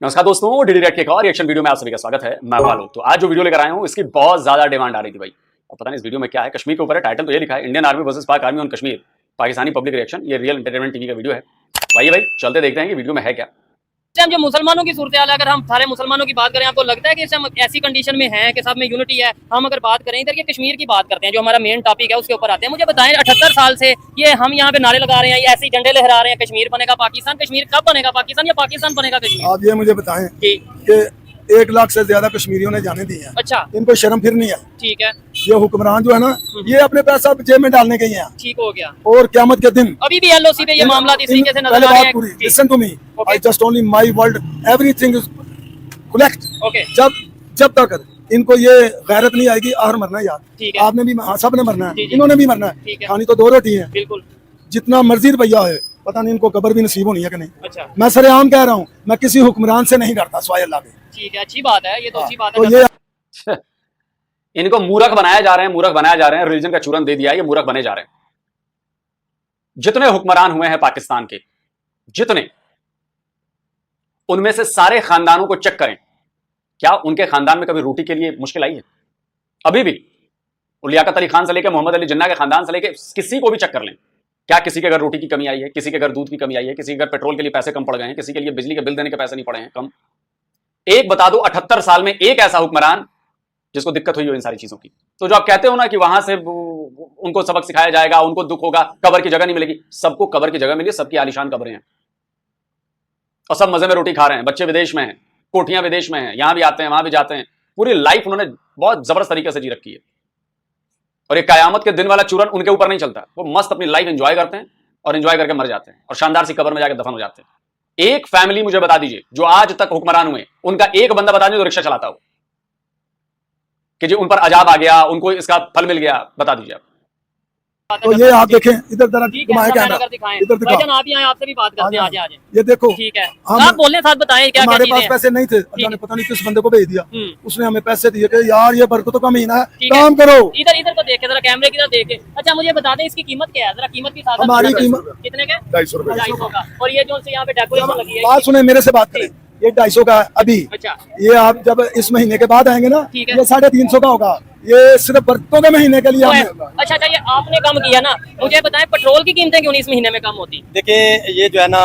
नमस्कार दोस्तों, DD red के एक और रिएक्शन वीडियो में आप सभी का स्वागत है। मैं आलोक। तो आज जो वीडियो लेकर आया हूं इसकी बहुत ज्यादा डिमांड आ रही थी भाई। अब पता नहीं इस वीडियो में क्या है। कश्मीर के ऊपर है, टाइटल तो ये लिखा है इंडियन आर्मी वर्सेस पाक army on Kashmir, Pakistani public reaction. ये रियल एंटरटेनमेंट टीवी का वीडियो है। भाई चलते देखते हैं कि वीडियो में है क्या। जो मुसलमानों की सूरत हाल है, अगर हम सारे मुसलमानों की बात करें, आपको लगता है कि हम ऐसी कंडीशन में हैं कि सब में यूनिटी है? हम अगर बात करें इधर के कश्मीर की बात करते हैं, जो हमारा मेन टॉपिक है, उसके ऊपर आते हैं। मुझे बताएं, 78 साल से ये हम यहाँ पे नारे लगा रहे हैं, ये ऐसे झंडे लहरा रहे हैं, कश्मीर बनेगा पाकिस्तान। कश्मीर कब बनेगा पाकिस्तान, या पाकिस्तान बनेगा कश्मीर? आप ये मुझे बताएं कि 1 लाख से ज्यादा कश्मीरियों ने जाने दिए हैं। अच्छा, इनको शर्म फिर नहीं है। ठीक है, ये हुक्मरान जो है ना, ये अपने पैसा जेब में डालने के ही हैं। ठीक हो गया। और क़यामत के दिन अभी भी एलओसी पे ये मामला इस तरीके से नजर आ रहे हैं। Listen to me, I just only my world, everything is collect. Okay, जब तक इनको ये गैरत नहीं आएगी, आहर मरना है यार। आपने भी, सब ने मरना है, इन्होंने भी मरना है। खानी तो 2 रोटी है। बिल्कुल, जितना मर्जी रुपया है, पता नहीं इनको कब्र भी नसीब होनी है कि नहीं। अच्छा, मैं सरेआम कह रहा हूँ, मैं किसी हुक्मरान से नहीं डरता सिवाय अल्लाह के। ठीक है, अच्छी बात है, ये तो अच्छी बात तो है। ये इनको मूर्ख बनाया जा रहे हैं, मूर्ख बनाया जा रहे हैं। रिलीजन का चूरन दे दिया है, ये मूर्ख बने जा रहे हैं। जितने हुक्मरान हुए हैं पाकिस्तान के, जितने, उनमें से सारे खानदानों को चेक करें। क्या उनके खानदान में कभी रोटी के लिए मुश्किल आई है? अभी भी लियाकत अली खान से लेकर मोहम्मद अली जिन्ना के खानदान से लेकर किसी को भी चेक कर लें। क्या किसी के घर रोटी की कमी आई है? किसी के घर दूध की कमी आई है? किसी के घर पेट्रोल के लिए पैसे कम पड़ गए हैं? किसी के लिए बिजली के बिल देने के पैसे नहीं पड़े हैं कम? एक बता दो, 78 साल में एक ऐसा हुक्मरान जिसको दिक्कत हुई हो इन सारी चीजों की। तो जो आप कहते हो ना कि वहां से उनको सबक सिखाया जाएगा, उनको दुख होगा, कब्र की जगह नहीं मिलेगी। सबको कब्र की जगह मिली, सबकी आलीशान कब्रें हैं और सब मजे में रोटी खा रहे हैं। बच्चे विदेश में हैं, कोठियां विदेश में हैं, यहां भी आते हैं, वहां भी जाते हैं। पूरी लाइफ उन्होंने बहुत जबरदस्त तरीके से जी रखी है। और ये कयामत के दिन वाला चूरन उनके ऊपर नहीं चलता। वो मस्त अपनी लाइफ एंजॉय करते हैं और एंजॉय करके मर जाते हैं और शानदार सी कब्र में जाकर दफन हो जाते हैं। एक फैमिली मुझे बता दीजिए जो आज तक हुक्मरान हुए, उनका एक बंदा बता दीजिए जो रिक्शा चलाता हो, कि जी उन पर अजाब आ गया, उनको इसका फल मिल गया। बता दीजिए आप। तो ये आप देखें, इधर जरा घुमाएं कैमरा, इधर दिखाओ। आप यहाँ आपसे भी बात करते हैं, आजे। ये देखो, ठीक है, आप बोलने साथ बताएं क्या हमारे पास पैसे नहीं थे, अल्लाह ने पता नहीं किस बंदे को भेज दिया, उसने हमें पैसे दिए कि यार ये बरकतों का महीना है, काम करो। इधर को देखे, जरा कैमरे की तरफ देखे। अच्छा, मुझे बता दें इसकी कीमत क्या है? जरा कीमत की साथ। हमारी कीमत कितने का? 250 रुपए का। और ये जो यहाँ पे डेकोरेशन लगी है, बात सुने, मेरे से बात करें, ये 250 का है अभी। अच्छा, ये आप जब इस महीने के बाद आएंगे ना, ठीक है, ये 350 का होगा। ये सिर्फ बरतों के महीने के लिए हमने। अच्छा, ये आपने कम किया ना। मुझे बताएं, पेट्रोल की कीमतें क्यों नहीं इस महीने में कम होती? देखिए, ये जो है ना,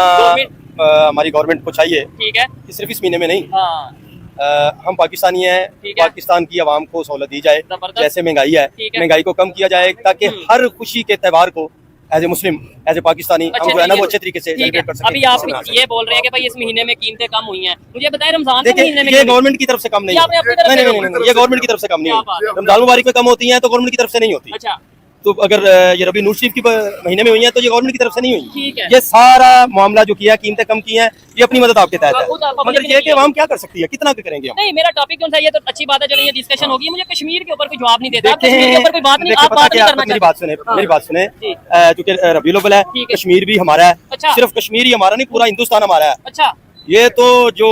हमारी गवर्नमेंट को चाहिए, ठीक है, कि सिर्फ इस महीने में नहीं, हाँ, हम पाकिस्तानी हैं, पाकिस्तान की आवाम को सहूलत दी जाए। जैसे महंगाई है, महंगाई को कम किया जाए, ताकि हर खुशी के त्यौहार को as a Muslim, as a Pakistani, हम जो है ना वो अच्छे तरीके से सेलिब्रेट कर सकें। अभी आप ये बोल रहे हैं कि भाई इस महीने में कीमतें कम हुई हैं। मुझे बताएं, रमजान के महीने में ये गवर्नमेंट की तरफ से कम नहीं है। नहीं, ये गवर्नमेंट की तरफ से कम नहीं है। रमजान मुबारक में कम होती है तो गवर्नमेंट की तरफ से नहीं होती। अच्छा, तो अगर ये रबी नूर शरीफ की महीने में हुई है तो ये गवर्नमेंट की तरफ से नहीं हुई। ठीक है, ये सारा मामला जो किया, कीमतें कम की हैं, ये अपनी मदद आपके तहत है। मतलब ये कि हम क्या कर सकती है, कितना करेंगे हम? नहीं, मेरा टॉपिक कौन सा, ये तो अच्छी बात है, चलिए डिस्कशन होगी। मुझे कश्मीर के ऊपर कोई जवाब नहीं देता, कश्मीर के ऊपर कोई बात नहीं, आप बात नहीं करना। मेरी बात सुने, मेरी बात सुने। क्योंकि रबीउल अव्वल है, कश्मीर भी हमारा है। सिर्फ कश्मीर ही हमारा नहीं, पूरा हिंदुस्तान हमारा है। अच्छा, ये तो जो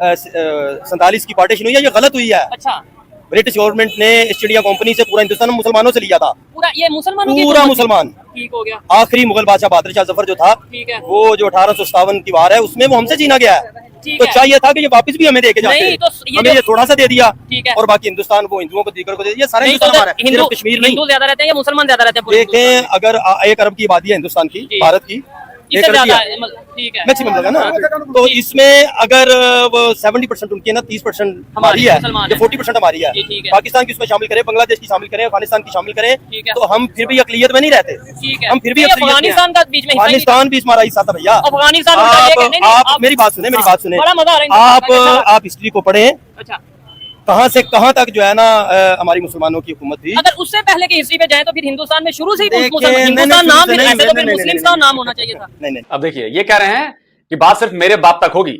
47 की पार्टीशन हुई है, ये गलत हुई है। अच्छा, ब्रिटिश गवर्नमेंट ने ईस्ट इंडिया कंपनी से पूरा हिंदुस्तान मुसलमानों से लिया था। पूरा ये मुसलमानों की, पूरा मुसलमान। ठीक हो गया। आखिरी मुगल बादशाह बहादुर शाह जफर जो था, ठीक है, वो जो 1857 की वार है, उसमें वो हमसे छीना गया है। तो चाहिए था कि ये वापस भी हमें देके जाते, हमें ये थोड़ा सा दे दिया, और बाकी हिंदुस्तान वो हिंदुओं को दीगर को दे दिया। सारा हिंदुस्तान हमारा है, सिर्फ कश्मीर नहीं। हिंदू ज्यादा रहते हैं या मुसलमान ज्यादा रहते हैं? देखें, अगर 1 अरब की आबादी है हिंदुस्तान की, भारत की मैक्सिमम लगा ना, तो इसमें अगर 70% उनकी है ना, 30% हमारी है, 40% हमारी है। पाकिस्तान की उसमें शामिल करें, बांग्लादेश की शामिल करें, अफगानिस्तान की शामिल करें, तो हम फिर भी अकलियत में नहीं रहते। हम फिर भी अफगानिस्तान का बीच में, अफगानिस्तान भी हमारा हिस्सा था भैया। अफगानिस्तान, आप मेरी बात सुने, मेरी बात सुने, आप हिस्ट्री को पढ़े, कहां से कहां तक जो है ना हमारी मुसलमानों की हुकूमत थी। अगर उससे पहले की हिस्ट्री पे जाए तो फिर हिंदुस्तान में शुरू से ही हिंदुस्तान नाम, ऐसे तो फिर मुस्लिम नाम होना चाहिए था। नहीं। अब देखिए, ये कह रहे हैं कि बात सिर्फ मेरे बाप तक होगी।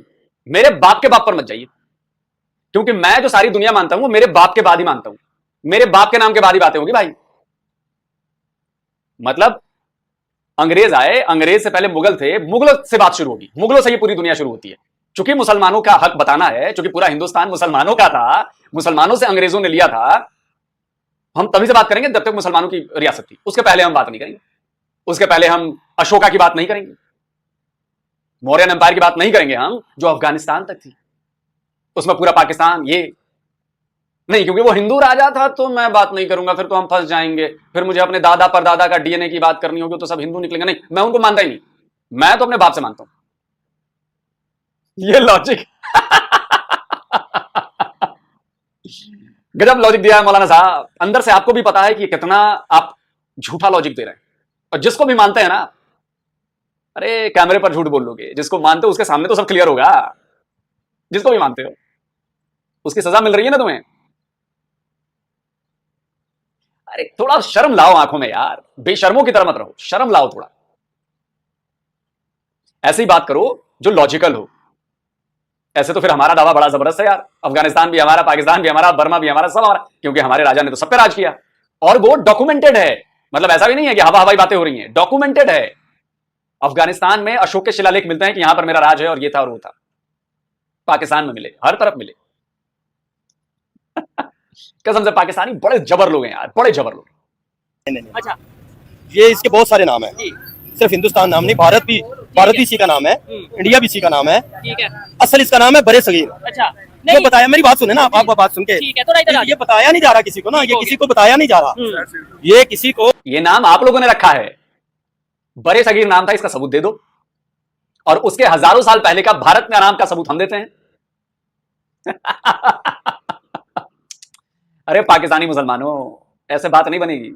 मेरे बाप के बाप पर मत जाइए, क्योंकि मैं जो सारी दुनिया मानता हूं वो मेरे बाप के बाद ही मानता हूं। मेरे बाप के नाम के बाद ही बातें होगी भाई। मतलब अंग्रेज आए, अंग्रेज से पहले मुगल थे, मुगलों से बात शुरू होगी, मुगलों से ये पूरी दुनिया शुरू होती है। चूंकि मुसलमानों का हक बताना है, चूंकि पूरा हिंदुस्तान मुसलमानों का था, मुसलमानों से अंग्रेजों ने लिया था, हम तभी से बात करेंगे जब तक मुसलमानों की रियासत थी। उसके पहले हम बात नहीं करेंगे, उसके पहले हम अशोका की बात नहीं करेंगे। मौर्यन एम्पायर की बात नहीं करेंगे हम, जो अफगानिस्तान तक थी, उसमें पूरा पाकिस्तान ये नहीं, क्योंकि वो हिंदू राजा था तो मैं बात नहीं करूंगा, फिर तो हम फंस जाएंगे, फिर मुझे अपने दादा परदादा का डीएनए की बात करनी होगी तो सब हिंदू निकलेंगे। नहीं, मैं उनको मानता ही नहीं, मैं तो अपने बाप से मानता हूं। ये लॉजिक गजब लॉजिक दिया है मौलाना साहब। अंदर से आपको भी पता है कि कितना आप झूठा लॉजिक दे रहे हैं, और जिसको भी मानते हैं ना, अरे कैमरे पर झूठ बोल लोगे, जिसको मानते हो उसके सामने तो सब क्लियर होगा। जिसको भी मानते हो उसकी सजा मिल रही है ना तुम्हें। अरे थोड़ा शर्म लाओ आंखों में यार, बेशर्मों की तरह मत रहो, शर्म लाओ थोड़ा। ऐसी बात करो जो लॉजिकल हो। ऐसे तो फिर हमारा दावा बड़ा जबरदस्त है यार, अफगानिस्तान भी हमारा, पाकिस्तान भी हमारा, बर्मा भी हमारा, सब हमारा, क्योंकि हमारे राजा ने तो सब पे राज किया, और वो डॉक्यूमेंटेड है। मतलब ऐसा भी नहीं है कि हवा हवाई बातें हो रही हैं, डॉक्यूमेंटेड है। अफगानिस्तान में अशोक के शिलालेख मिलते हैं कि यहां पर मेरा राज है और ये था और वो था। पाकिस्तान में मिले, हर तरफ मिले। कसम से पाकिस्तानी बड़े जबर लोग हैं यार, बड़े जबर लोग। अच्छा, ये इसके बहुत सारे नाम है, सिर्फ हिंदुस्तान नाम नहीं, भारत भी इसी का नाम है, इंडिया भी इसी का नाम है। ठीक है, असल इसका नाम है बड़े सगीर। अच्छा, ये नहीं बताया, मेरी बात सुने ना आप बात सुन के, ठीक है, थोड़ा इधर आ ये बताया नहीं जा रहा किसी को ना, ये किसी को बताया नहीं जा रहा, ये किसी को, ये नाम आप लोगों ने रखा है, बड़े सगीर नाम था, इसका सबूत दे दो, और उसके हजारों साल पहले का भारत में नाम का सबूत हम देते हैं। अरे पाकिस्तानी मुसलमानों, ऐसे बात नहीं बनेगी।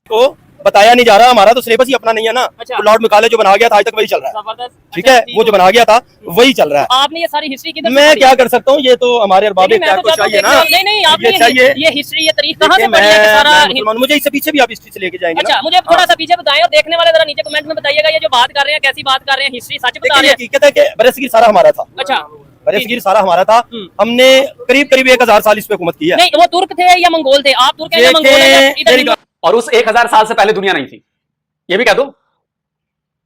को बताया नहीं जा रहा, हमारा तो सिलेबस ही अपना नहीं है ना। अच्छा। तो लॉर्ड मैकाले जो बना गया था आज तक वही चल रहा है, जबरदस्त। ठीक है, वो जो बना गया था वही चल रहा है। आपने ये सारी हिस्ट्री किधर से मैं पढ़ी? क्या कर सकता हूँ, ये तो हमारे अरबाब नहीं, मैं इख्तियार तो को चाहता हूँ चाहिए ना, देखने- नहीं आपने ये चाहिए। ये हिस्ट्री, ये तारीख कहाँ से देखिए, पढ़ी है कि सारा मैं मुसलमान, मुझे इससे पीछे भी आप हिस्ट्री से लेके जाएंगे ना। अच्छा, मुझे थोड़ा सा पीछे बताएं, और देखने वाले जरा नीचे कमेंट में बताइएगा, ये जो बात कर रहे हैं कैसी बात कर रहे हैं, हिस्ट्री सच बता रहे देखिए, हैं। हकीकत है कि बरसगीर सारा हमारा था, अच्छा, बरसगीर सारा हमारा था। हमने करीब करीब 1000 साल इस पे हुकूमत की है। नहीं, वो तुर्क थे या मंगोल थे? आप तुर्क हैं या मंगोल हैं? या इधर मेरी और उस 1000 साल से पहले दुनिया नहीं थी, ये भी कह दो।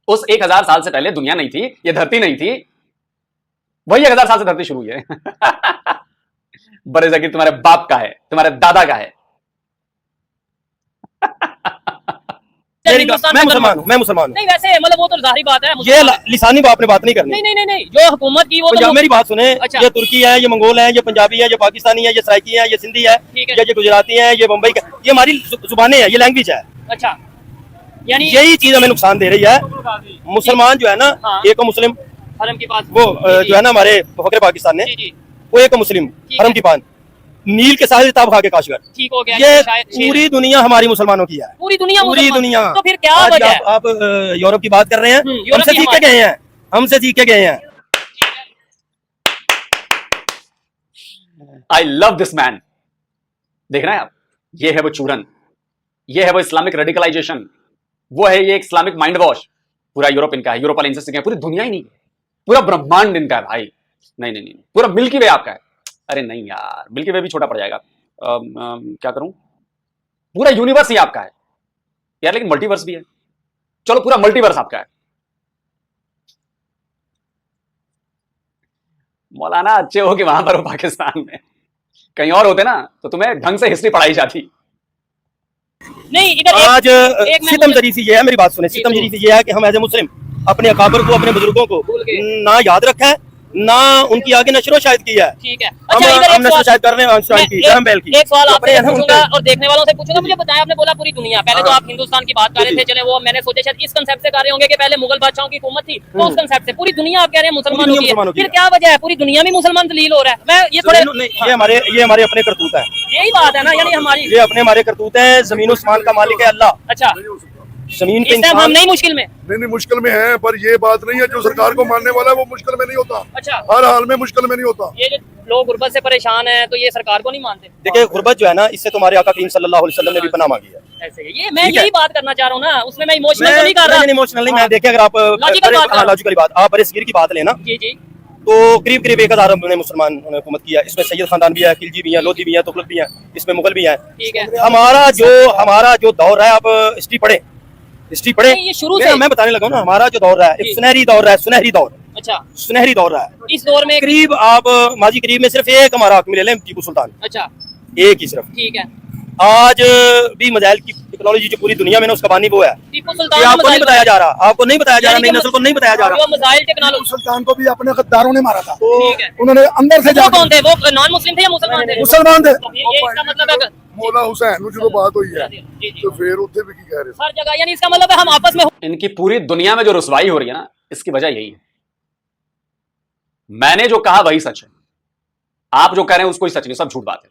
उस 1000 साल से पहले दुनिया नहीं थी, ये धरती नहीं थी, वही 1000 साल से धरती शुरू हुई है। बड़े सगीर तुम्हारे बाप का है, तुम्हारे दादा का है। हिंदुस्तान मैं में मुसलमान हूँ, मैं मुसलमान हूँ। नहीं, वैसे मतलब वो तो जाहिर बात है, ये मुसलमान- लिसानी आपने बात नहीं करनी। नहीं नहीं नहीं नहीं, जो हुकूमत की वो तो पंजाब, मेरी बात सुने, अच्छा। ये तुर्की है, ये मंगोल है, ये पंजाबी है, ये पाकिस्तानी है, ये सराइकी है, ये सिंधी है, ठीक है। ये गुजराती है, ये मुंबई का, ये हमारी जुबानें हैं, ये लैंग्वेज है। अच्छा, यानी यही चीज हमें नुकसान दे रही है। मुसलमान जो है ना, हाँ। एक मुस्लिम, हरम की बात वो जो है ना हमारे फखरे पाकिस्तान ने, जी जी वो एक मुस्लिम ठीक हरम है। की पान, नील के साहिल ताब खा के काशगर। ठीक हो गया, ये शायद पूरी दुनिया हमारी मुसलमानों की है, पूरी दुनिया पूरी मुसलमान। दुनिया। तो फिर क्या आज वजह है? आप यूरोप की बात कर रहे हैं, यूरोप हमसे की सीख के हमारे- गए हैं, हमसे सीख के गए हैं। I love this man. देख रहे हैं आप, ये है वो चूरन, ये है वो इस्लामिक रेडिकलाइजेशन, वो है ये इस्लामिक माइंड वॉश। पूरा यूरोप इनका है, यूरोप वाले इनसे सीखे हैं, पूरी दुनिया ही नहीं है, पूरा ब्रह्मांड इनका है भाई। नहीं नहीं नहीं, पूरा मिल्की वे आपका है। अरे नहीं यार, मिल्की वे भी छोटा पड़ जाएगा। क्या करूं, पूरा यूनिवर्स ही आपका है यार, लेकिन मल्टीवर्स भी है। चलो पूरा मल्टीवर्स आपका है। मौलाना अच्छे हो कि वहां पर हो पाकिस्तान में, कहीं और होते ना तो तुम्हें ढंग से हिस्ट्री पढ़ाई जाती। नहीं, इधर आज एक मैं सितम मुझे- जरीसी ये है, मेरी बात सुने, सितम जरीसी ये है कि हम एज ए मुस्लिम अपने अकाबर को, अपने बुजुर्गों को भूल गए। ना याद रखा है, ना उनकी आगे नशरो शायद की है। ठीक है। हम अच्छा, इधर हम एक नशरो सवाल शायद कर रहे हैं आइंस्टाइन मैं की, ग्राहम बेल की। एक सवाल तो आपसे अपने यहाँ पूछूंगा उनके- और देखने वालों से पूछूंगा। मुझे बताएं, आपने बोला पूरी दुनिया, पहले तो आप हिंदुस्तान की बात कर रहे थे, चले वो मैंने सोचा शायद इस कंसेप्ट से कर रहे होंगे कि पहले मुगल बादशाहों की हुकूमत थी, तो उस कंसेप्ट से पूरी दुनिया आप कह रहे हैं मुसलमानों दुनिया की है। मुसलमानों की फिर है। क्या वजह है, पूरी दुनिया में मुसलमान दलील हो रहा है? मैं ये थोड़े ये हमारे अपने करतूत है, यही बात है ना, यानी हमारी। ये अपने हमारे करतूत है। जमीन उस्मान का मालिक है अल्लाह, अच्छा, जमीन के इस टाइम हम इंसान। नहीं मुश्किल में। नहीं मुश्किल में है, पर ये बात नहीं है, जो सरकार को मानने वाला है वो मुश्किल में नहीं होता, अच्छा, हर हाल में मुश्किल में नहीं होता। ये जो लोग गुर्बत से परेशान हैं तो ये सरकार को नहीं मानते? देखिए, गुर्बत जो है ना, इससे तुम्हारे आका करीम सल्लल्लाहु अलैहि वसल्लम ने भी पनाह मांगी है। ऐसे ही। ये मैं ठीक है। यही बात करना चाह रहा हूँ ना, उसमें मैं इमोशनल तो नहीं कर रहा। इमोशनल नहीं, मैं देखिए अगर आप लॉजिकल बात कर रहा हूं। लॉजिकल बात, आप बरसगीर की बात लेना, जी जी, तो करीब करीब 1000 ने मुसलमान हुकूमत किया। इसमें सैयद खानदान भी है, खिलजी भी है, लोधी भी है, तुगलक भी है, इसमें मुगल भी है। ठीक है। हमारा जो दौर है, आप हिस्ट्री पढ़े, हिस्ट्री पढ़े। नहीं, ये शुरू से- मैं बताने लगा हूं ना, हमारा जो दौर है जी। एक सुनहरी दौर है, सुनहरी दौर, अच्छा, सुनहरी दौर है। इस दौर में करीब आप माजी करीब में सिर्फ एक हमारा हाकिम ले लें, टीपू सुल्तान, अच्छा, एक ही सिर्फ। ठीक है। आज भी मिसाइल की टेक्नोलॉजी जो पूरी दुनिया में ना उसका बानी वो है। टीपू ये सुल्तान आपको नहीं बताया जा रहा, आपको नहीं बताया जा रहा, नई नस्ल को नहीं बताया जा रहा। जो मिसाइल टेक्नोलॉजी सुल्तान को भी अपने गद्दारों ने मारा था, ठीक है। उन्होंने अंदर से वो कौन थे? वो नॉन मुस्लिम थे या मुसलमान थे? मुसलमान थे। तो ये इसका मतलब है मौला हुसैन जो बात हुई है जी, जी। तो फिर उत्थे भी की कह रहे हर जगह, यानी इसका मतलब है हम आपस में इनकी पूरी दुनिया में जो रुसवाई हो रही है ना, इसकी वजह यही है। मैंने जो कहा वही सच है, आप जो कह रहे हैं उसको ही सच नहीं, सब झूठ बात है।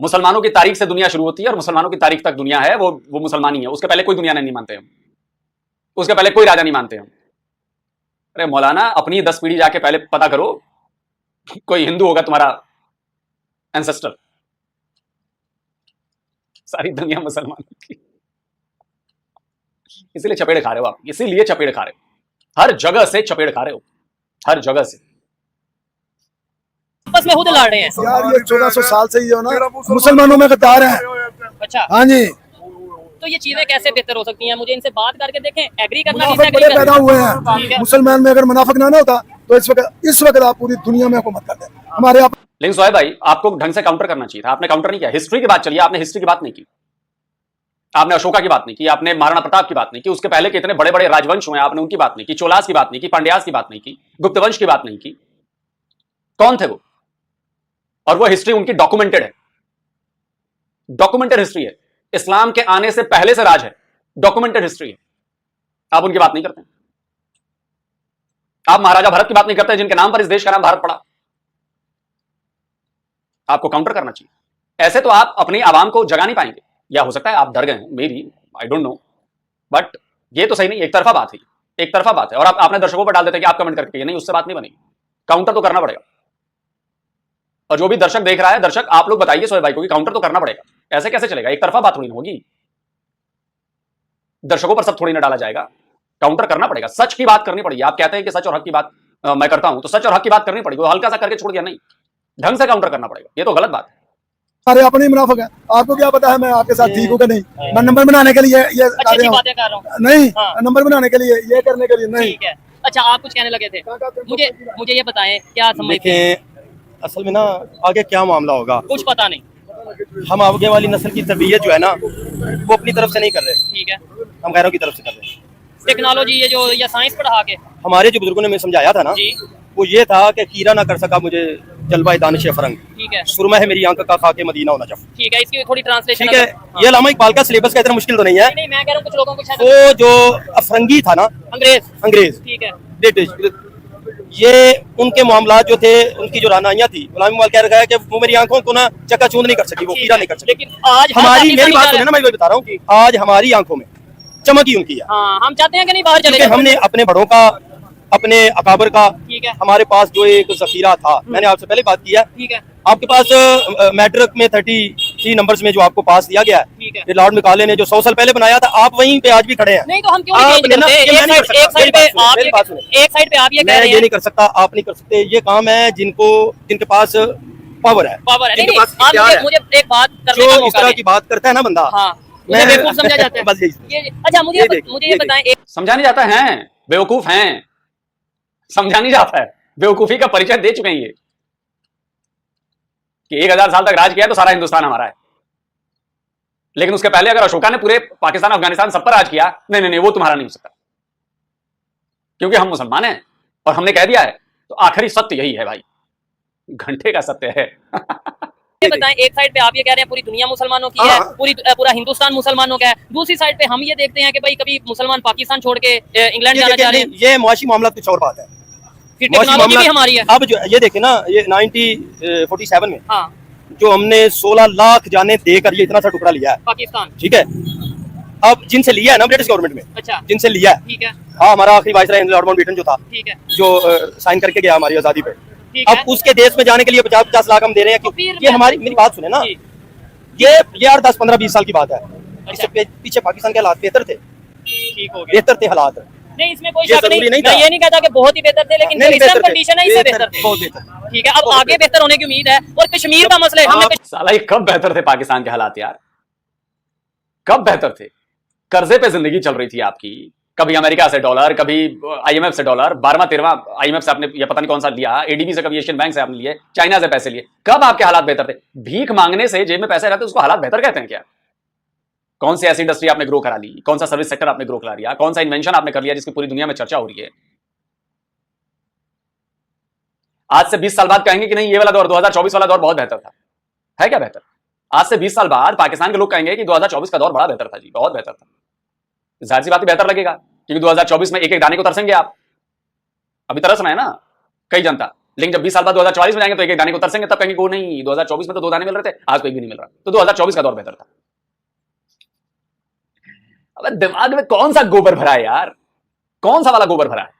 मुसलमानों की तारीख से दुनिया शुरू होती है और मुसलमानों की तारीख तक दुनिया है, वो मुसलमान ही है। उसके पहले कोई दुनिया नहीं मानते हम, उसके पहले कोई राजा नहीं मानते हम। अरे मौलाना, अपनी 10 पीढ़ी जाके पहले पता करो, कोई हिंदू होगा तुम्हारा एंसेस्टर। सारी दुनिया मुसलमानों की, इसीलिए चपेड़ खा रहे हो आप, इसीलिए चपेड़ खा रहे हो, हर जगह से चपेड़ खा रहे हो, हर जगह से। आपस में खुद लड़ रहे हैं। यार ये 1400 साल से ही हो ना मुसलमानों में गद्दार हैं। अच्छा, हाँ जी, तो ये चीजें कैसे बेहतर हो सकती हैं? मुझे इनसे बात करके देखें, एग्री करना मुनाफिक बड़े पैदा हुए ठीक है। हैं। मुसलमान में अगर मुनाफिक ना होता तो इस वक्त आप पूरी दुनिया में हुकूमत करते हैं हमारे आप। लेकिन सोहेब भाई, आपको ढंग से काउंटर करना चाहिए था, आपने काउंटर नहीं किया। हिस्ट्री की बात चलिए, आपने हिस्ट्री की बात नहीं की, आपने अशोका की बात नहीं की, आपने महाराणा प्रताप की बात नहीं की, उसके पहले कितने बड़े बड़े राजवंश हुए आपने उनकी बात नहीं की, चोलास की बात नहीं की, पांड्यास की बात नहीं की, गुप्तवंश की बात नहीं की। कौन थे वो? और वो हिस्ट्री उनकी डॉक्यूमेंटेड है, डॉक्यूमेंटेड हिस्ट्री है। इस्लाम के आने से पहले से राज है, डॉक्यूमेंटेड हिस्ट्री है। आप उनकी बात नहीं करते। आप महाराजा भरत की बात नहीं करते जिनके नाम पर इस देश का नाम भारत पड़ा। आपको काउंटर करना चाहिए। ऐसे तो आप अपनी आवाम को जगा नहीं पाएंगे, या हो सकता है आप डर गए हो, may be, I don't know, but ये तो सही नहीं। एक तरफा बात है, एक तरफा बात है। और आप आपने दर्शकों पर डाल देते कि आप कमेंट करके, नहीं, उससे बात नहीं बनेगी। काउंटर तो करना पड़ेगा। और जो भी दर्शक देख रहा है, दर्शक आप लोग बताइए सोहेब भाई को कि काउंटर तो करना पड़ेगा। ऐसे कैसे चलेगा? एक तरफा बात थोड़ी ना होगी, दर्शकों पर सब थोड़ी ना डाला जाएगा। काउंटर करना पड़ेगा, सच की बात करनी पड़ेगी। आप कहते हैं कि सच और हक की बात मैं करता हूं, तो सच और हक की बात करनी पड़ेगी। हल्का सा करके छोड़ दिया नहीं, ढंग से काउंटर करना पड़ेगा। ये तो गलत बात है। अरे अपने ही मुनाफिक है, आपको क्या पता है मैं आपके साथ ठीक हूँ कि नहीं। मैं नंबर बनाने के लिए ये अच्छी बातें कर रहा हूँ, नहीं, हाँ। नंबर बनाने के लिए, ये करने के लिए नहीं। ठीक है। अच्छा, आप कुछ कहने लगे थे, मुझे ये बताएं, क्या समझते हैं? असल में ना आगे क्या मामला होगा कुछ पता नहीं। हम आगे वाली नस्ल की तरबियत जो है ना वो अपनी तरफ से नहीं कर रहे, ठीक है, हम गैरों की तरफ से कर रहे हैं। टेक्नोलॉजी ये जो या साइंस पढ़ा के हमारे जो बुजुर्गों ने हमें समझाया था ना, जी, वो ये था कि कीरा ना कर सका मुझे जलवा दानिश फरंग, ठीक है, सुरमा है मेरी आंख का खाके मदीना होना चाहिए। ठीक है, इसकी थोड़ी ट्रांसलेशन। ठीक है, ये अल्लामा इकबाल का सिलेबस का इतना मुश्किल तो नहीं है। नहीं, मैं कह रहा हूँ कुछ लोगों को शायद वो जो अफरंगी था ना, अंग्रेज, ठीक है, ब्रिटिश, ये उनके मामला जो थे, उनकी जो रानाइयाँ थी, गुलाम इकबाल कह रहा है कि वो मेरी आंखों को ना चकाचौंध नहीं कर सकी, वो कीरा नहीं कर सकी। लेकिन आज हमारी, मेरी बात सुने ना, मैं बता रहा हूँ, आज हमारी आंखों में चमक ही उनकी है। हाँ, हम चाहते हैं कि नहीं बाहर चले क्योंकि हमने अपने बड़ों का, अपने अकाबर का, ठीक है, हमारे पास जो एक जखीरा था, मैंने आपसे पहले बात की है, ठीक है, आपके पास मैट्रिक में 33 नंबर्स में जो आपको पास दिया गया ठीक है, है, लॉर्ड मैकाले ने जो 100 साल पहले बनाया था, आप वहीं पे आज भी खड़े हैं। नहीं तो हम क्यों नहीं चेंज करते? एक साइड पे आप ये कह रहे हैं, ये नहीं कर सकता, आप नहीं कर सकते। ये काम है जिनके पास पावर है, पावर है। जिनके नहीं, पास आप इख्तियार है। मुझे एक बात करने जो का इस मौका तरह दें। की बात करता है ना बंदा, हाँ, मैं बेवकूफ समझा जाता है। बस यही। अच्छा, मुझे ये बताएं, एक समझा नहीं जाता है, बेवकूफ हैं, समझा नहीं जाता है। बेवकूफी का परिचय दे चुके हैं ये कि 1000 साल तक राज किया तो सारा हिंदुस्तान हमारा है। लेकिन उसके पहले अगर अशोका ने पूरे पाकिस्तान, अफगानिस्तान सब पर राज किया, नहीं नहीं नहीं, वो तुम्हारा नहीं हो सकता, क्योंकि हम मुसलमान हैं और हमने कह दिया है। तो आखिरी सत्य यही है भाई, घंटे का सत्य है। ये बताएं, एक साइड पे आप ये कह रहे हैं पूरी दुनिया मुसलमानों की है, पूरा हिंदुस्तान मुसलमानों का है, दूसरी साइड पे हम ये देखते हैं कि भाई कभी मुसलमान पाकिस्तान छोड़ के इंग्लैंड जाना चाह रहे हैं। ये मुआशी मामला कुछ और बात है, फिर टेक्नोलॉजी भी हमारी है। अब जो ये देखे ना, ये 1947 में हाँ, जो हमने 16 लाख जाने देकर ये इतना सा टुकड़ा लिया है पाकिस्तान, ठीक है। अब जिनसे लिया है ना ब्रिटिश गवर्नमेंट में, अच्छा, जिनसे लिया है, ठीक है, हाँ, हमारा आखिरी वाइसराय लॉर्ड माउंटबेटन जो था, ठीक है, जो साइन करके गया हमारी आजादी पे, ठीक है। अब उसके देश में जाने के लिए 50-50 लाख हम दे रहे हैं। तो फिर ये हमारी, मेरी बात सुने ना, जी, ये यार 10-15-20 साल की बात है। अच्छा। इससे पीछे पाकिस्तान के हालात बेहतर थे, ठीक हो गया। बेहतर थे हालात। नहीं, इसमें कोई ये शक जरूरी नहीं, नहीं मैं था। ये नहीं कहता कि बहुत ही बेहतर थे, लेकिन जो इस्लाम कंडीशन है इससे बेहतर थे। बहुत बेहतर। ठीक है, अब आगे बेहतर होने की उम्मीद है। और कश्मीर का मसला है, हमने साला ये कब बेहतर थे पाकिस्तान के हालात यार? कब बेहतर थे? कर्जे पे जिंदगी चल रही थी आपकी, कभी अमेरिका से डॉलर, कभी आईएमएफ से डॉलर, 12वां 13वां आईएमएफ से आपने, या पता नहीं कौन सा लिया, एडीबी से, कभी एशियन बैंक से आपने लिए, चाइना से पैसे लिए। कब आपके हालात बेहतर थे? भीख मांगने से जेब में पैसे रहते उसको हालात बेहतर कहते हैं क्या? कौन सी ऐसी इंडस्ट्री आपने ग्रो करा ली, कौन सा सर्विस सेक्टर आपने ग्रो करा लिया, कौन सा इन्वेंशन आपने कर लिया जिसकी पूरी दुनिया में चर्चा हो रही है? आज से 20 साल बाद कहेंगे कि नहीं ये वाला दौर, 2024 वाला दौर बहुत बेहतर था। है क्या बेहतर? आज से 20 साल बाद पाकिस्तान के लोग कहेंगे कि 2024 का दौर बड़ा बेहतर था जी, बहुत बेहतर था। जाहिर सी बात है बेहतर लगेगा, क्योंकि 2024 में एक एक दाने को तरसेंगे आप। अभी तरस रहे हैं ना कई जनता, लेकिन जब 20 साल बाद 2044 में जाएंगे तो एक एक दाने को तरसेंगे, तब कहेंगे को नहीं 2024 में तो 2 दाने मिल रहे थे, आज कोई भी नहीं मिल रहा, तो 2024 का दौर बेहतर था। अब दिमाग में कौन सा गोबर भरा है यार, कौन सा वाला गोबर भरा है?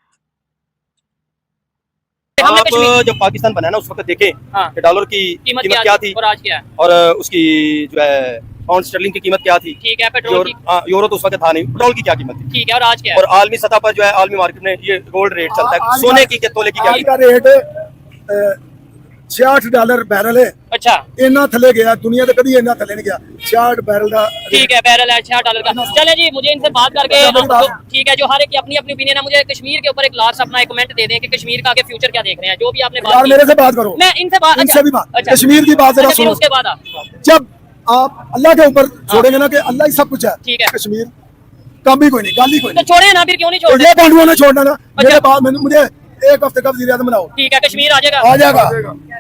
आप जब पाकिस्तान बना ना उस वक्त देखें कि डॉलर की कीमत क्या थी और आज क्या है, और उसकी जो है पाउंड स्टर्लिंग की कीमत क्या थी। ठीक है, पेट्रोल की, यूरो तो उस वक्त था नहीं, पेट्रोल की क्या कीमत थी, ठीक है, और आज क्या है? और आलमी सतह पर जो है आलमी मार्केट में ये गोल्ड रेट चलता है, सोने की तोले की क्या आज का रेट $66 बैरल है। अच्छा, इन्ना थले गया, दुनिया तो कभी इन्ना थले नहीं गया। 60 बैरल का, ठीक है, बैरल है $6 का। चले जी, मुझे इनसे बात करके ठीक है, जो हर एक की अपनी अपनी ओपिनियन है। मुझे कश्मीर के ऊपर एक लास्ट अपना एक कमेंट दे दें कि कश्मीर का आगे फ्यूचर क्या देख रहे हैं, जो भी आपने बात यार की। मेरे से बात करो, मैं इनसे बात, इनसे भी बात, अच्छा, कश्मीर की बात जरा अच्छा, फिर सुनो। उसके बाद आप जब आप अल्लाह के ऊपर छोड़ेंगे ना कि अल्लाह ही सब कुछ है, ठीक है, कश्मीर कम भी कोई नहीं, गाली कोई तो नहीं, छोड़े ना, फिर क्यों नहीं तो छोड़ते? ये पांडुओं ने छोड़ना ना। मेरे पास मुझे एक हफ्ते का वज़ीर आज़म बनाओ, ठीक है, कश्मीर आ जाएगा, आ जाएगा।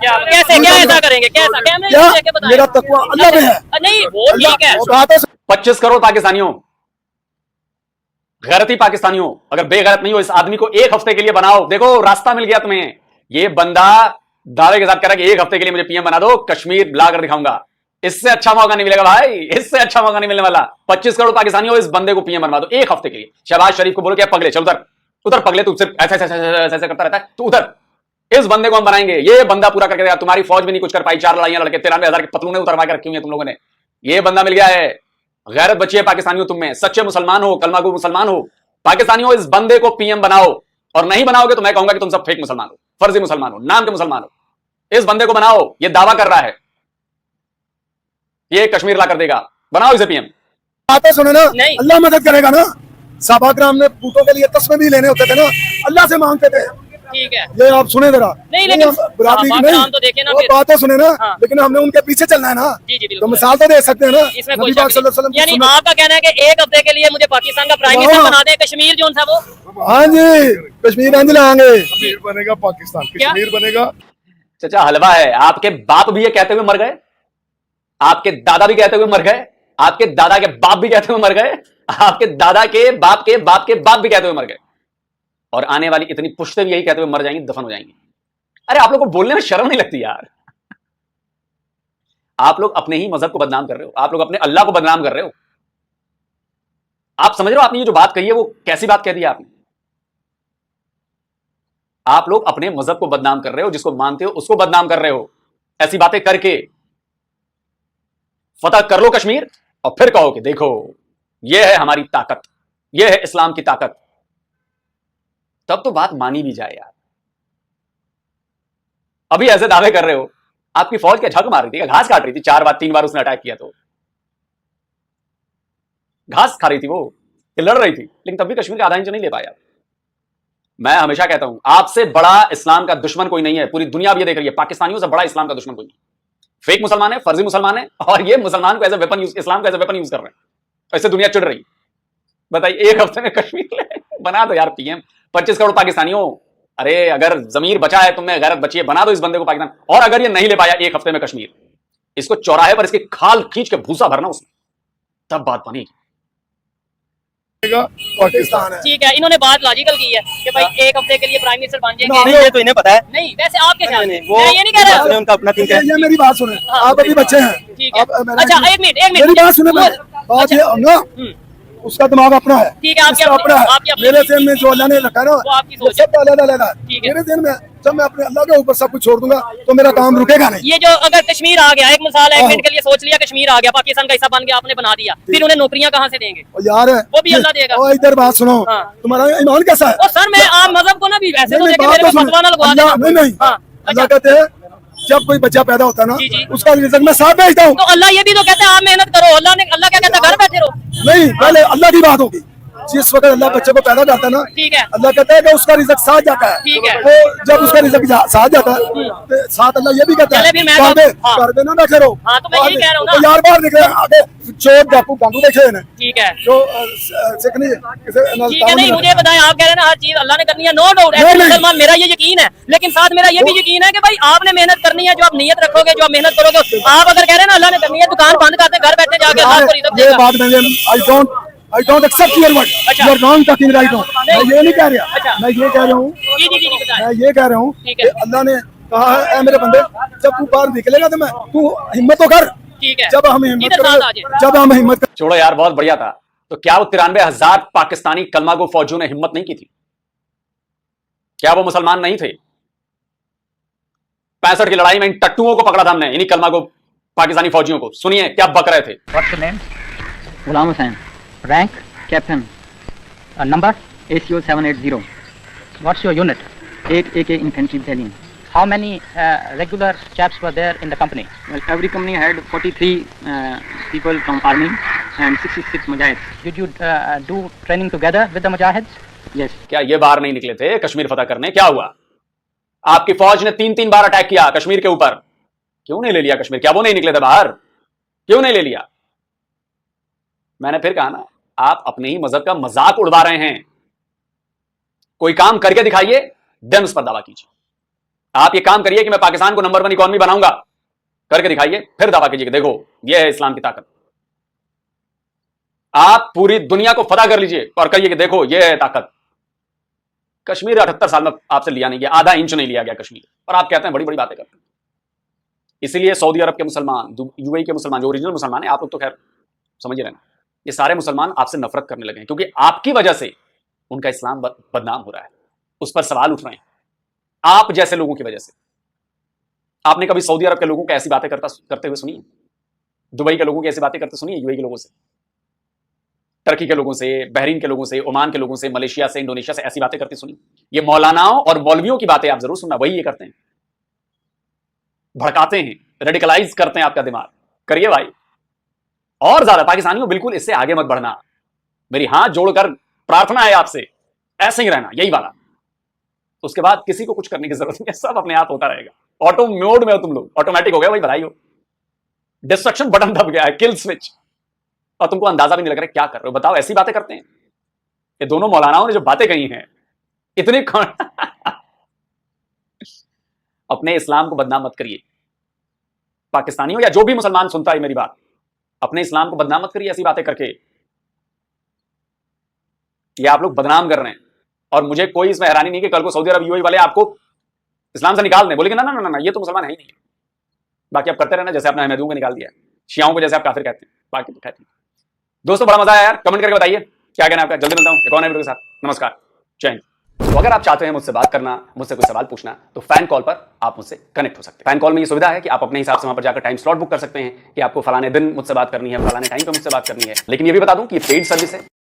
क्या कैसे, क्या ऐसा करेंगे, कैसा कैमरे क्या? में लेके बताएं। मेरा तकवा अल्लाह में है। नहीं वो ठीक है, 25 करोड़ पाकिस्तानियों, गैरती पाकिस्तानियों, अगर बेगैरत नहीं हो इस आदमी को एक हफ्ते के लिए बनाओ। देखो रास्ता मिल गया तुम्हें। ये बंदा दावे के साथ कह रहा है कि एक हफ्ते के लिए मुझे पीएम बना दो, कश्मीर ला कर दिखाऊंगा। इससे अच्छा मौका नहीं मिलेगा भाई, इससे अच्छा मौका नहीं मिलने वाला। 25 करोड़ पाकिस्तानियों, इस बंदे को पीएम बनवा दो एक हफ्ते के लिए। शहबाज शरीफ को बोलो क्या पगले, चल उधर उधर पगले, तू सिर्फ ऐसे ऐसे करता रहता है, तू उधर। इस बंदे को हम बनाएंगे, ये बंदा पूरा करके देगा। तुम्हारी फौज भी नहीं कुछ कर पाई, 4 लड़ाइयां लड़के 93,000 के पतलूने उतरवा के रखी हुई है तुम लोगों ने। ये बंदा मिल गया है, गैरत बची है पाकिस्तानियों तुम में। सच्चे मुसलमान हो, कलमागू मुसलमान हो, पाकिस्तानियों इस बंदे को पीएम बनाओ। और नहीं बनाओगे तो मैं कहूंगा कि तुम सब फेक मुसलमान हो, फर्जी मुसलमान हो, नाम के मुसलमान हो। इस बंदे को बनाओ, ये दावा कर रहा है ये कश्मीर ला कर देगा, बनाओ इसे पीएम। बातें सुने ना, नहीं। अल्लाह मदद करेगा ना। सभाग्राम में बूटों के लिए तस्मे भी लेने होते थे ना, अल्लाह से मांगते थे। ठीक है, ये आप सुने जरा, नहीं, लेकिन बराबरी की सभाग्राम नहीं, तो देखे ना वो फिर। बातें सुने ना, हाँ। लेकिन हमने उनके पीछे चलना है ना। जी जी तो बिल्कुल, मिसाल तो दे सकते हैं ना। इसमें नबी कोई पाक शक सल्लल्लाहु अलैहि नहीं। यानी वसल्लम आपका कहना है कि एक हफ्ते के लिए मुझे पाकिस्तान का प्राइम मिनिस्टर बना दे, कश्मीर जो था वो। हाँ जी, कश्मीर अंज लाएंगे। कश्मीर बनेगा पाकिस्तान, क्या? कश्मीर बनेगा। चाचा हलवा है। आपके बाप भी ये कहते हुए मर गए, आपके दादा भी कहते हुए मर गए, आपके दादा के बाप भी कहते हुए मर गए, आपके दादा के बाप के बाप के बाप भी कहते हुए मर गए, और आने वाली इतनी पुश्तें भी यही कहते हुए मर जाएंगी, दफन हो जाएंगी। अरे आप लोग को बोलने में शर्म नहीं लगती यार? आप लोग अपने ही मजहब को बदनाम कर रहे हो, आप लोग अपने अल्लाह को बदनाम कर रहे हो। आप समझ रहे हो आपने ये जो बात कही है वो कैसी बात कह दी आपने? आप लोग अपने मजहब को बदनाम कर रहे हो, जिसको मानते हो उसको बदनाम कर रहे हो, ऐसी बातें करके। फतह कर लो कश्मीर और फिर कहो कि देखो ये है हमारी ताकत, ये है इस्लाम की ताकत, तब तो बात मानी भी जाए यार। अभी ऐसे दावे कर रहे हो। आपकी फौज क्या झक मार रही थी, घास काट रही थी? 3 बार उसने अटैक किया तो घास खा रही थी वो, लड़ रही थी, लेकिन तब भी कश्मीर का आधा इंच नहीं ले पाया। मैं हमेशा कहता हूं आपसे बड़ा इस्लाम का दुश्मन कोई नहीं है। पूरी दुनिया अब ये देख रही है, पाकिस्तानियों से बड़ा इस्लाम का दुश्मन कोई नहीं। फेक मुसलमान है, फर्जी मुसलमान है, और ये मुसलमान को एज ए वेपन यूज, इस्लाम को एज ए वेपन यूज कर रहे हैं। ऐसे दुनिया चिढ़ रही। बताइए एक हफ्ते में कश्मीर बना दो यार पीएम। 25 करोड़ पाकिस्तानियों, अरे अगर जमीर बचा है, तुम्हें गैरत बची है, बना दो इस बंदे को पाकिस्तान। और अगर ये नहीं ले पाया एक हफ्ते में कश्मीर, इसको चौराहे पर इसकी खाल खींच के भूसा भरना उसमें, तब बात बनेगी। पाकिस्तान है। ठीक है, इन्होंने बात लॉजिकल की है कि भाई एक हफ्ते के लिए प्राइम मिनिस्टर बन जाएंगे। नहीं, ये तो इन्हें पता है। नहीं, वैसे आपके ख्याल में वो मैं ये नहीं कह रहा। उनका अपना थिंक है। ये मेरी बात सुने, आप अभी बच्चे हैं। ठीक है, अब मेरा- अच्छा एक मिनट मेरी बात सुने, बात ये ना, उसका दिमाग अपना है, ठीक है, आपकी इसका अपनी- अपना आपकी है। अपनी- मेरे ज़हन में जो अल्लाह ने रखा ना, वो आपकी वो सोच है। सब अलग है। ठीक है। मेरे ज़हन में जब मैं अपने अल्लाह के ऊपर सब कुछ छोड़ दूंगा तो मेरा काम रुकेगा नहीं। ये जो अगर कश्मीर आ गया, एक मिसाल है, एक मिनट के लिए सोच लिया कश्मीर आ गया, पाकिस्तान का हिस्सा बन गया, आपने बना दिया, फिर उन्हें नौकरियां कहाँ से देंगे? और यार वो भी अल्लाह देगा। और इधर बात सुनो, हाँ। तुम्हारा ईमान कैसा है? ओ सर, मैं आप मजहब को ना भी वैसे तो नहीं, देखे, बात मेरे तो को सुनो। फतवा ना लगवा अल्लाह देना। नहीं, हाँ, अल्लाह अच्छा। कहते हैं जब कोई बच्चा पैदा होता है जी, जी। ना, उसका रिज़्क मैं साथ भेजता हूँ। तो अल्लाह ये भी तो कहते हैं आप मेहनत करो। अल्लाह क्या कहता है, घर बैठे रहो। नहीं, पहले अल्लाह की बात होगी, जिस वक्त अल्लाह बच्चे को पैदा करता है ना, ठीक है, अल्लाह कहता है कि उसका रिजक साथ जाता है। ठीक है। तो जब उसका रिजक साथ जाता है तो साथ अल्लाह ये भी कहता है चले भी मैं हाँ। घर में ना बैठे रहो। हाँ, तो मैं यही कह रहा हूँ ना। तो यार बाहर निकले आगे चोर डाकू गांडू देखे हैं ठीक है, जो सिकनी ठीक है। नहीं मुझे बताएं, आप कह रहे हैं ना हर चीज अल्लाह ने करनी है, नो डाउट मुसलमान, मेरा ये यकीन है, लेकिन साथ मेरा ये भी यकीन है कि भाई आपने मेहनत करनी है, जो आप नियत रखोगे, जो आप मेहनत करोगे। आप अगर कह रहे हैं ना अल्लाह ने करनी है, दुकान बंद करते घर बैठे जाके अल्लाह को रिज़्क़ ये देगा। बात I don't accept your word. You are wrong talking right now. मैं ये नहीं कह रहा, मैं ये कह रहा हूँ, जी बताएं। मैं ये कह रहा हूँ ठीक कि है। अल्लाह ने कहा है ऐ मेरे बंदे, जब तू बाहर निकलेगा तो मैं तू हिम्मत तो कर। ठीक है, जब हम हिम्मत इधर साथ आ करें, जाए। जब हम हिम्मत छोड़ो यार, बहुत बढ़िया था। तो क्या वो 93,000 पाकिस्तानी कलमागो फौजियों ने हिम्मत नहीं की थी? क्या वो मुसलमान नहीं थे? 65 की लड़ाई में इन टट्टुओं को पकड़ा था हमने, इन्हीं कलमागो पाकिस्तानी फौजियों को। सुनिए क्या बक रहे थे। What's your name? Ghulam Hussain. Rank? Captain. Number? ACO 780. What's your unit? 8 AK Infantry Battalion. How many regular chaps were there in the company? Well, every company had 43 people from army and 66 mujahids. Did you do training together with the mujahids? Yes. क्या ये बाहर नहीं निकले थे कश्मीर फतह करने? क्या हुआ? आपकी फौज ने 3-3 बार अटैक किया कश्मीर के ऊपर। क्यों नहीं ले लिया कश्मीर? क्या वो नहीं निकले थे बाहर? क्यों नहीं ले लिया? मैंने फिर कहा ना, आप अपने ही मजहब का मजाक उड़वा रहे हैं। कोई काम करके दिखाइए, देन उस पर दावा कीजिए। आप ये काम करिए कि मैं पाकिस्तान को नंबर 1 इकॉनमी बनाऊंगा, करके दिखाइए, फिर दावा कीजिए कि देखो ये है इस्लाम की ताकत। आप पूरी दुनिया को फतह कर लीजिए और कहिए कि देखो ये है ताकत। कश्मीर 78 साल में आपसे लिया नहीं गया, आधा इंच नहीं लिया गया कश्मीर, और आप कहते हैं बड़ी बड़ी बातें करते हैं। इसीलिए सऊदी अरब के मुसलमान, यूएई के मुसलमान, जो ओरिजिनल मुसलमान है, आप लोग तो खैर समझ रहे हैं, ये सारे मुसलमान आपसे नफरत करने लगे हैं, क्योंकि आपकी वजह से उनका इस्लाम बदनाम हो रहा है, उस पर सवाल उठ रहे हैं आप जैसे लोगों की वजह से। आपने कभी सऊदी अरब के लोगों को ऐसी बातें करते हुए सुनी है? दुबई के लोगों की ऐसी बातें करते सुनी है? यूएई के लोगों से, टर्की के लोगों से, बहरीन के लोगों से, ओमान के लोगों से, मलेशिया से, इंडोनेशिया से ऐसी बातें करते सुनी? ये मौलानाओं और मौलवियों की बातें आप जरूर सुनना, वही ये करते हैं, भड़काते हैं, रेडिकलाइज करते हैं आपका दिमाग। करिए भाई, और ज्यादा पाकिस्तानियों बिल्कुल इससे आगे मत बढ़ना। मेरी हाथ जोड़कर प्रार्थना है आपसे, ऐसे ही रहना, यही वाला। उसके बाद किसी को कुछ करने की जरूरत नहीं है, सब अपने आप होता रहेगा। ऑटो मोड में हो तुम लोग, ऑटोमेटिक हो गया भाई, बधाई हो। डिस्ट्रक्शन बटन दब गया है, किल स्विच, और तुमको अंदाजा भी नहीं लग रहा है क्या कर रहे हो। बताओ, ऐसी बातें करते हैं ये दोनों मौलानाओं ने जो बातें कही हैं, इतनी अपने इस्लाम को बदनाम मत करिए पाकिस्तानियों, या जो भी मुसलमान सुनता है मेरी बात, अपने इस्लाम को बदनाम मत करिए ऐसी बातें करके। ये आप लोग बदनाम कर रहे हैं, और मुझे कोई इसमें हैरानी नहीं कि कल को सऊदी अरब यूएई वाले आपको इस्लाम से निकाल दें, बोलेंगे ना ना ना ना ये तो मुसलमान है ही नहीं है। बाकी आप करते रहना, जैसे आपने अहमदियों को निकाल दिया, शियाओं को जैसे आप काफिर कहते हैं, बाकी तो कहते हैं। दोस्तों बड़ा मजा आया यार, कमेंट करके बताइए क्या कहना है आपका। जल्दी मिलता हूं एक और नए वीडियो के साथ। नमस्कार, जय हिंद। तो अगर आप चाहते हैं मुझसे बात करना, मुझसे कोई सवाल पूछना, तो फैन कॉल पर आप मुझसे कनेक्ट हो सकते हैं। फैन कॉल में ये सुविधा है कि आप अपने हिसाब से वहां पर जाकर टाइम स्लॉट बुक कर सकते हैं कि आपको फलाने दिन मुझसे बात करनी है, फलाने टाइम पे मुझसे बात करनी है। लेकिन ये भी बता दूं कि ये पेड सर्विस है,